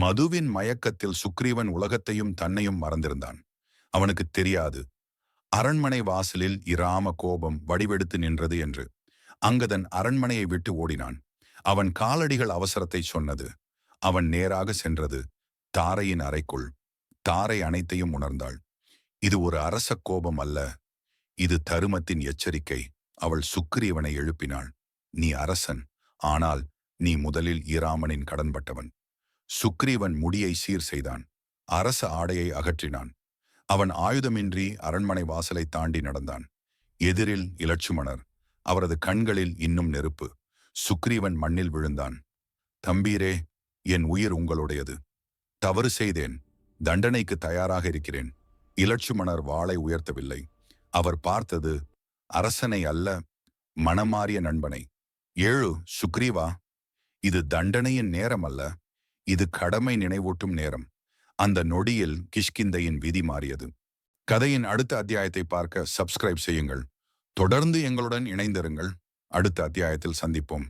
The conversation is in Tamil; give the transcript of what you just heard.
மதுவின் மயக்கத்தில் சுக்ரீவன் உலகத்தையும் தன்னையும் மறந்திருந்தான். அவனுக்கு தெரியாது அரண்மனை வாசலில் இராம கோபம் வடிவெடுத்து நின்றது என்று. அங்கதன் அரண்மனையை விட்டு ஓடினான். அவன் காலடிகள் அவசரத்தை சொன்னது. அவன் நேராக சென்றது தாரையின் அறைக்குள். தாரை அனைத்தையும் உணர்ந்தாள். இது ஒரு அரச கோபம் அல்ல, இது தருமத்தின் எச்சரிக்கை. அவள் சுக்கிரீவனை எழுப்பினாள். நீ அரசன், ஆனால் நீ முதலில் இராமனின் கடன்பட்டவன். சுக்ரீவன் முடியை சீர் செய்தான். அரச ஆடையை அகற்றினான். அவன் ஆயுதமின்றி அரண்மனை வாசலை தாண்டி நடந்தான். எதிரில் இலட்சுமணர். அவரது கண்களில் இன்னும் நெருப்பு. சுக்ரீவன் மண்ணில் விழுந்தான். தம்பீரே, என் உயிர் உங்களுடையது. தவறு செய்தேன், தண்டனைக்கு தயாராக இருக்கிறேன். இலட்சுமணர் வாளை உயர்த்தவில்லை. அவர் பார்த்தது அரசனை அல்ல, மனமாறிய நண்பனை. ஏழு சுக்ரீவா, இது தண்டனையின் நேரம் அல்ல, இது கடமை நினைவூட்டும் நேரம். அந்த நொடியில் கிஷ்கிந்தையின் விதி மாறியது. கதையின் அடுத்த அத்தியாயத்தை பார்க்க சப்ஸ்கிரைப் செய்யுங்கள். தொடர்ந்து எங்களுடன் இணைந்திருங்கள். அடுத்த அத்தியாயத்தில் சந்திப்போம்.